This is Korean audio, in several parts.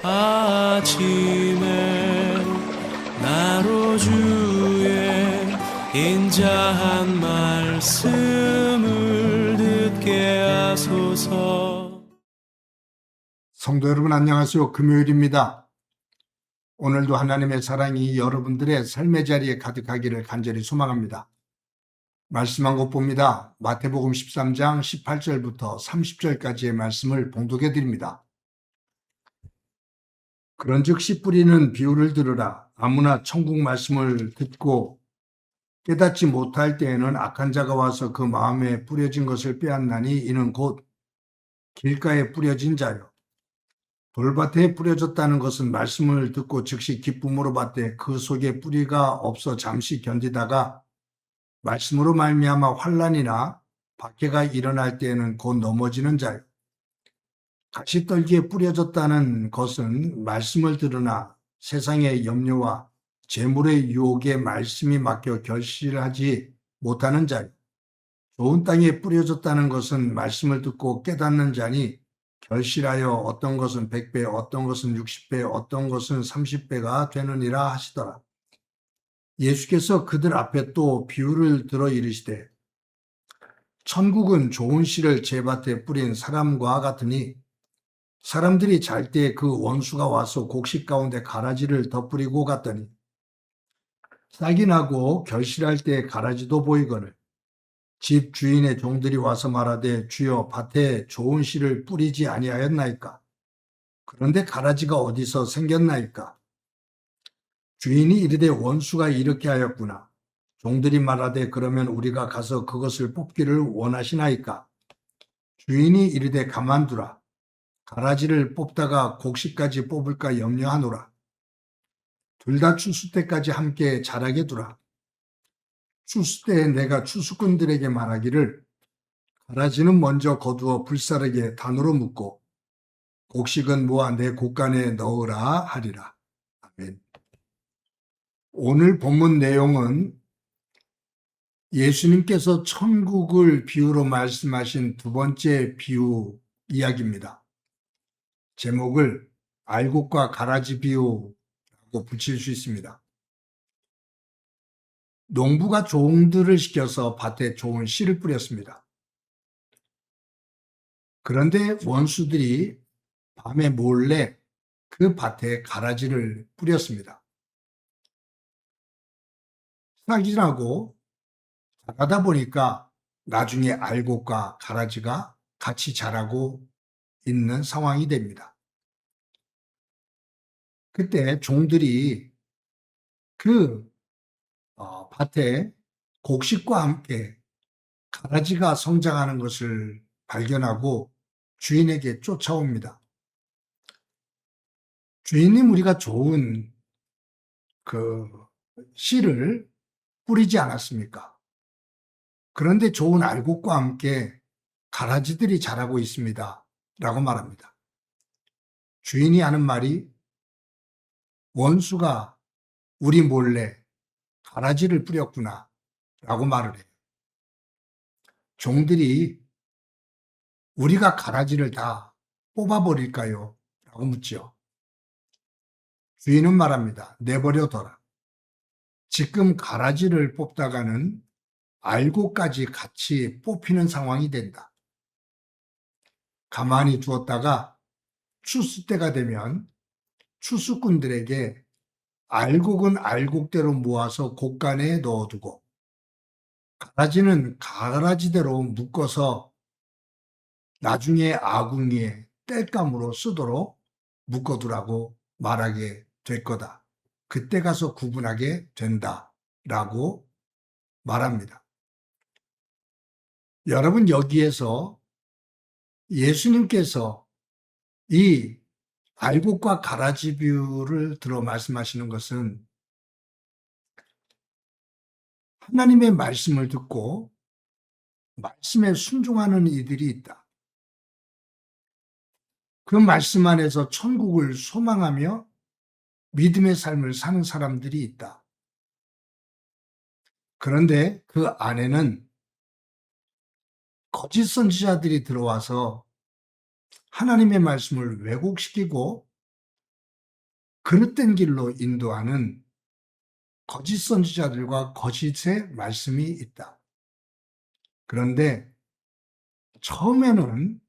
아침에 나로 주의 인자한 말씀을 듣게 하소서. 성도 여러분 안녕하세요. 금요일입니다. 오늘도 하나님의 사랑이 여러분들의 삶의 자리에 가득하기를 간절히 소망합니다. 말씀한 것 봅니다. 마태복음 13장 18절부터 30절까지의 말씀을 봉독해 드립니다. 그런즉 씨 뿌리는 비유를 들으라. 아무나 천국 말씀을 듣고 깨닫지 못할 때에는 악한 자가 와서 그 마음에 뿌려진 것을 빼앗나니 이는 곧 길가에 뿌려진 자요. 돌밭에 뿌려졌다는 것은 말씀을 듣고 즉시 기쁨으로 받되 그 속에 뿌리가 없어 잠시 견디다가 말씀으로 말미암아 환난이나 박해가 일어날 때에는 곧 넘어지는 자요. 가시떨기에 뿌려졌다는 것은 말씀을 들으나 세상의 염려와 재물의 유혹에 말씀이 막혀 결실하지 못하는 자요. 좋은 땅에 뿌려졌다는 것은 말씀을 듣고 깨닫는 자니 결실하여 어떤 것은 100배, 어떤 것은 60배, 어떤 것은 30배가 되느니라 하시더라. 예수께서 그들 앞에 또 비유를 들어 이르시되 천국은 좋은 씨를 제 밭에 뿌린 사람과 같으니 사람들이 잘 때 그 원수가 와서 곡식 가운데 가라지를 덧뿌리고 갔더니 싹이 나고 결실할 때 가라지도 보이거늘 집 주인의 종들이 와서 말하되 주여 밭에 좋은 씨를 뿌리지 아니하였나이까? 그런데 가라지가 어디서 생겼나이까? 주인이 이르되 원수가 이렇게 하였구나. 종들이 말하되 그러면 우리가 가서 그것을 뽑기를 원하시나이까? 주인이 이르되 가만두라. 가라지를 뽑다가 곡식까지 뽑을까 염려하노라. 둘 다 추수 때까지 함께 자라게 두라. 추수 때에 내가 추수꾼들에게 말하기를 가라지는 먼저 거두어 불사르게 단으로 묶고 곡식은 모아 내 곡간에 넣으라 하리라. 아멘. 오늘 본문 내용은 예수님께서 천국을 비유로 말씀하신 두 번째 비유 이야기입니다. 제목을 알곡과 가라지 비유라고 붙일 수 있습니다. 농부가 종들을 시켜서 밭에 좋은 씨를 뿌렸습니다. 그런데 원수들이 밤에 몰래 그 밭에 가라지를 뿌렸습니다. 싹이 나고 자라다 보니까 나중에 알곡과 가라지가 같이 자라고 있는 상황이 됩니다. 그때 종들이 그 밭에 곡식과 함께 가라지가 성장하는 것을 발견하고 주인에게 쫓아옵니다. 주인님, 우리가 좋은 그 씨를 뿌리지 않았습니까? 그런데 좋은 알곡과 함께 가라지들이 자라고 있습니다. 라고 말합니다. 주인이 하는 말이 원수가 우리 몰래 가라지를 뿌렸구나 라고 말을 해요. 종들이 우리가 가라지를 다 뽑아버릴까요? 라고 묻죠. 주인은 말합니다. 내버려둬라. 지금 가라지를 뽑다가는 알곡까지 같이 뽑히는 상황이 된다. 가만히 두었다가 추수 때가 되면 추수꾼들에게 알곡은 알곡대로 모아서 곡간에 넣어두고 가라지는 가라지대로 묶어서 나중에 아궁이에 땔감으로 쓰도록 묶어두라고 말하게 될 거다. 그때 가서 구분하게 된다라고 말합니다. 여러분, 여기에서 예수님께서 이 알곡과 가라지 비유를 들어 말씀하시는 것은 하나님의 말씀을 듣고 말씀에 순종하는 이들이 있다. 그 말씀 안에서 천국을 소망하며 믿음의 삶을 사는 사람들이 있다. 그런데 그 안에는 거짓 선지자들이 들어와서 하나님의 말씀을 왜곡시키고 그릇된 길로 인도하는 거짓 선지자들과 거짓의 말씀이 있다. 그런데 처음에는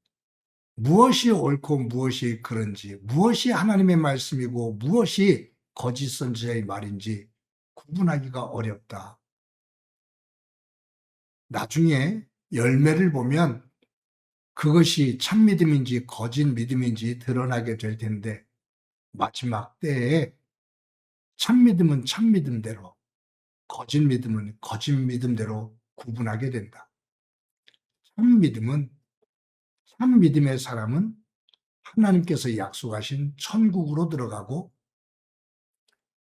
무엇이 옳고 무엇이 그른지, 무엇이 하나님의 말씀이고 무엇이 거짓 선지자의 말인지 구분하기가 어렵다. 나중에 열매를 보면 그것이 참 믿음인지 거짓 믿음인지 드러나게 될 텐데, 마지막 때에 참 믿음은 참 믿음대로, 거짓 믿음은 거짓 믿음대로 구분하게 된다. 참 믿음은, 참 믿음의 사람은 하나님께서 약속하신 천국으로 들어가고,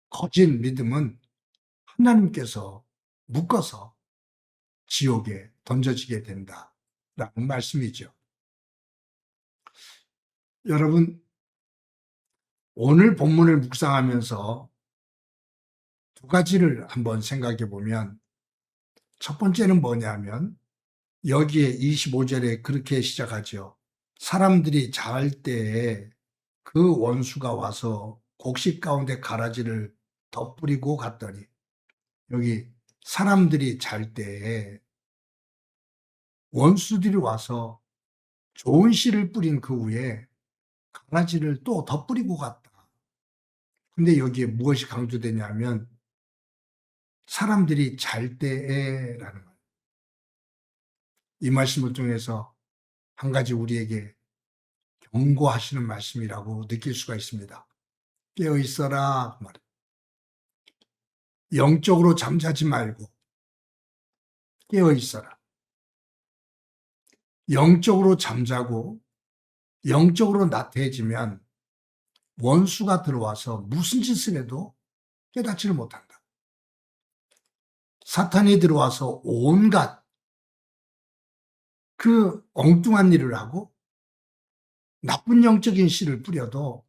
거짓 믿음은 하나님께서 묶어서 지옥에 던져지게 된다라는 말씀이죠. 여러분, 오늘 본문을 묵상하면서 두 가지를 한번 생각해 보면, 첫 번째는 뭐냐면 여기에 25절에 그렇게 시작하죠. 사람들이 자할 때에 그 원수가 와서 곡식 가운데 가라지를 덧뿌리고 갔더니, 여기 사람들이 잘 때에 원수들이 와서 좋은 씨를 뿌린 그 후에 가라지를 또 덧뿌리고 갔다. 근데 여기에 무엇이 강조되냐면 사람들이 잘 때에라는 거예요. 이 말씀을 통해서 한 가지 우리에게 경고하시는 말씀이라고 느낄 수가 있습니다. 깨어 있어라 그 말이에요. 영적으로 잠자지 말고 깨어 있어라. 영적으로 잠자고 영적으로 나태해지면 원수가 들어와서 무슨 짓을 해도 깨닫지를 못한다. 사탄이 들어와서 온갖 그 엉뚱한 일을 하고 나쁜 영적인 씨를 뿌려도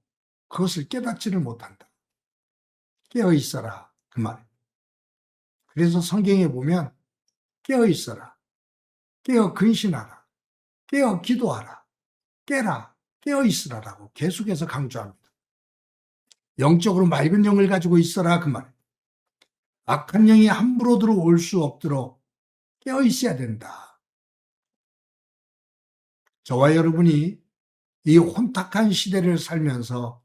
그것을 깨닫지를 못한다. 깨어 있어라 그 말이에요. 그래서 성경에 보면 깨어 있어라, 깨어 근신하라, 깨어 기도하라, 깨라, 깨어 있으라라고 계속해서 강조합니다. 영적으로 맑은 영을 가지고 있어라 그 말이에요. 악한 영이 함부로 들어올 수 없도록 깨어 있어야 된다. 저와 여러분이 이 혼탁한 시대를 살면서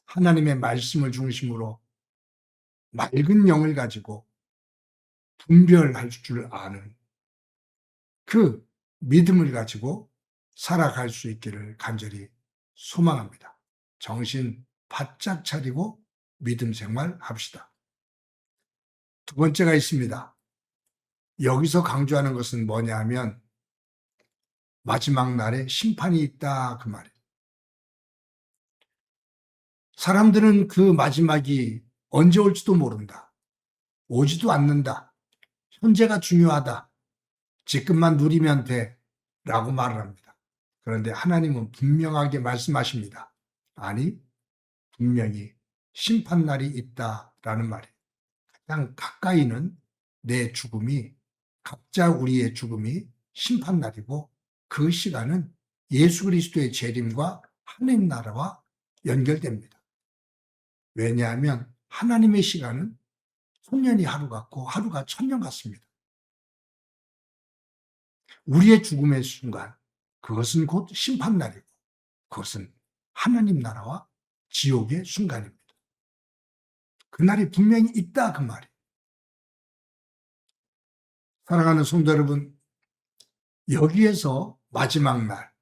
하나님의 말씀을 중심으로 맑은 영을 가지고 분별할 줄 아는 그 믿음을 가지고 살아갈 수 있기를 간절히 소망합니다. 정신 바짝 차리고 믿음 생활 합시다. 두 번째가 있습니다. 여기서 강조하는 것은 뭐냐 하면 마지막 날에 심판이 있다 그 말이에요. 사람들은 그 마지막이 언제 올지도 모른다. 오지도 않는다. 현재가 중요하다. 지금만 누리면 돼. 라고 말을 합니다. 그런데 하나님은 분명하게 말씀하십니다. 아니, 분명히 심판날이 있다라는 말이에요. 가장 가까이는 내 죽음이, 각자 우리의 죽음이 심판날이고 그 시간은 예수 그리스도의 재림과 하나님 나라와 연결됩니다. 왜냐하면 하나님의 시간은 천년이 하루 같고 하루가 천년 같습니다. 우리의 죽음의 순간, 그것은 곧 심판날이고 그것은 하나님 나라와 지옥의 순간입니다. 그날이 분명히 있다 그 말이에요. 사랑하는 성도 여러분, 여기에서 마지막 날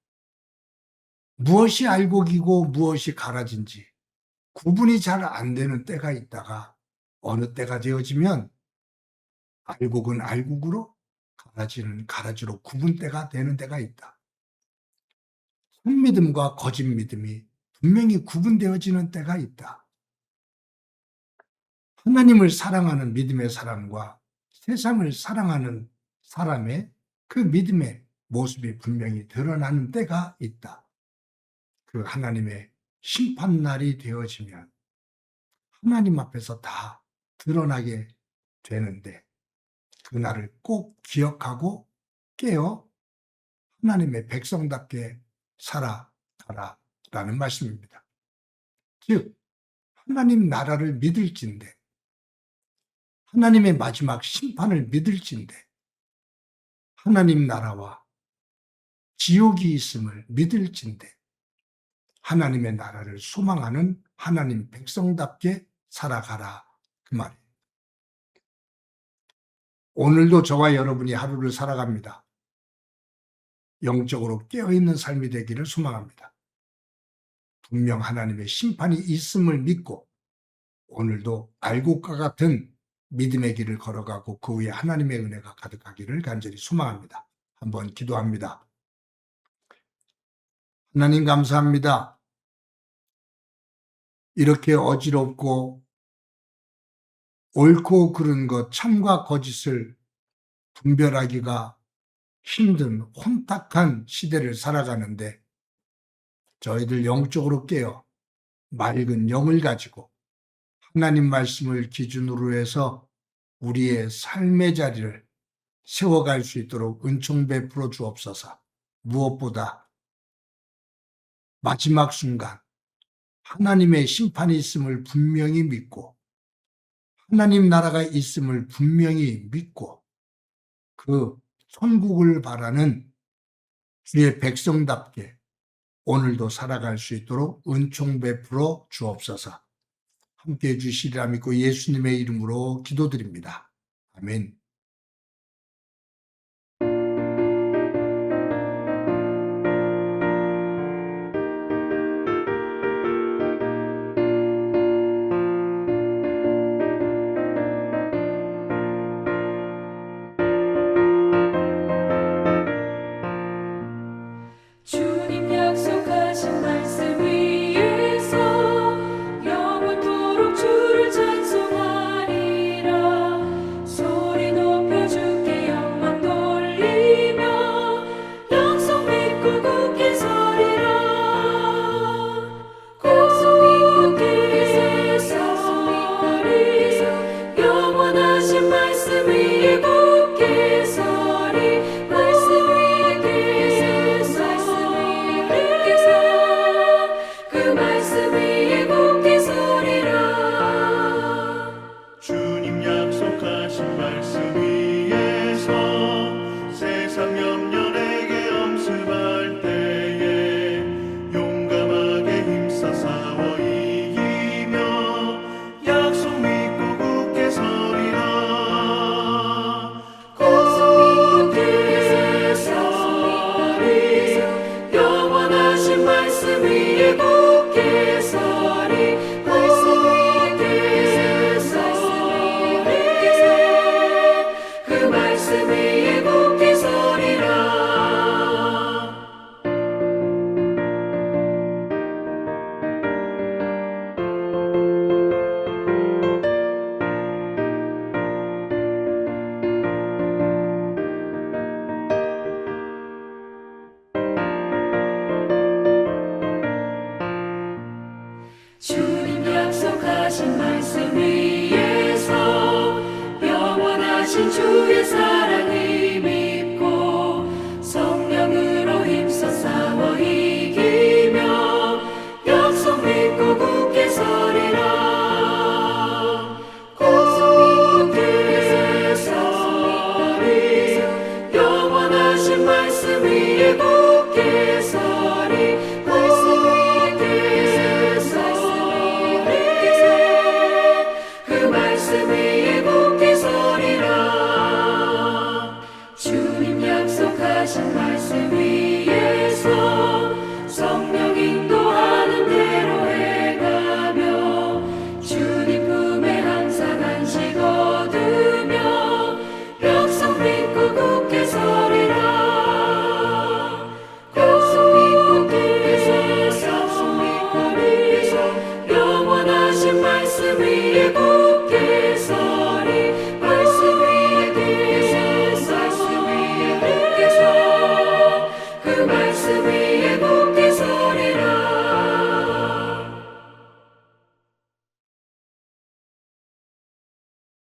무엇이 알곡이고 무엇이 가라진지 구분이 잘 안 되는 때가 있다가 어느 때가 되어지면 알곡은 알곡으로 가라지는 가라지로 구분때가 되는 때가 있다. 참 믿음과 거짓 믿음이 분명히 구분되어지는 때가 있다. 하나님을 사랑하는 믿음의 사람과 세상을 사랑하는 사람의 그 믿음의 모습이 분명히 드러나는 때가 있다. 그 하나님의 심판날이 되어지면 하나님 앞에서 다 드러나게 되는데 그날을 꼭 기억하고 깨어 하나님의 백성답게 살아가라라는 말씀입니다. 즉 하나님 나라를 믿을진대, 하나님의 마지막 심판을 믿을진대, 하나님 나라와 지옥이 있음을 믿을진대, 하나님의 나라를 소망하는 하나님 백성답게 살아가라, 그 말이에요. 오늘도 저와 여러분이 하루를 살아갑니다. 영적으로 깨어있는 삶이 되기를 소망합니다. 분명 하나님의 심판이 있음을 믿고 오늘도 알곡과 같은 믿음의 길을 걸어가고 그 위에 하나님의 은혜가 가득하기를 간절히 소망합니다. 한번 기도합니다. 하나님 감사합니다. 이렇게 어지럽고 옳고 그른 것, 참과 거짓을 분별하기가 힘든 혼탁한 시대를 살아가는데 저희들 영적으로 깨어 맑은 영을 가지고 하나님 말씀을 기준으로 해서 우리의 삶의 자리를 세워갈 수 있도록 은총 베풀어 주옵소서. 무엇보다 마지막 순간 하나님의 심판이 있음을 분명히 믿고 하나님 나라가 있음을 분명히 믿고 그 천국을 바라는 주의 백성답게 오늘도 살아갈 수 있도록 은총 베풀어 주옵소서. 함께해 주시리라 믿고 예수님의 이름으로 기도드립니다. 아멘. 주님 약속하신 말씀 위에서 영원토록 주를 찬송하리라. 소리 높여 주께 영광 돌리며 약속 믿고 굳게 서리라. 굳게 서리 영원하신 말씀 위에 굳게 서리. 말씀 위에 그 말씀 위에 굳게 서리라. 주님 약속하신 말씀 위에서 세상 염려 내게 엄습할 때에 용감하게 힘써 싸워 이기며 약속 믿고 굳게 서리라. 굳게 서리 영원하신 말씀 위에 굳게 서리. 말씀 위에 서리 그 말씀 위에 굳게 서리라. 주님 약속하신 말씀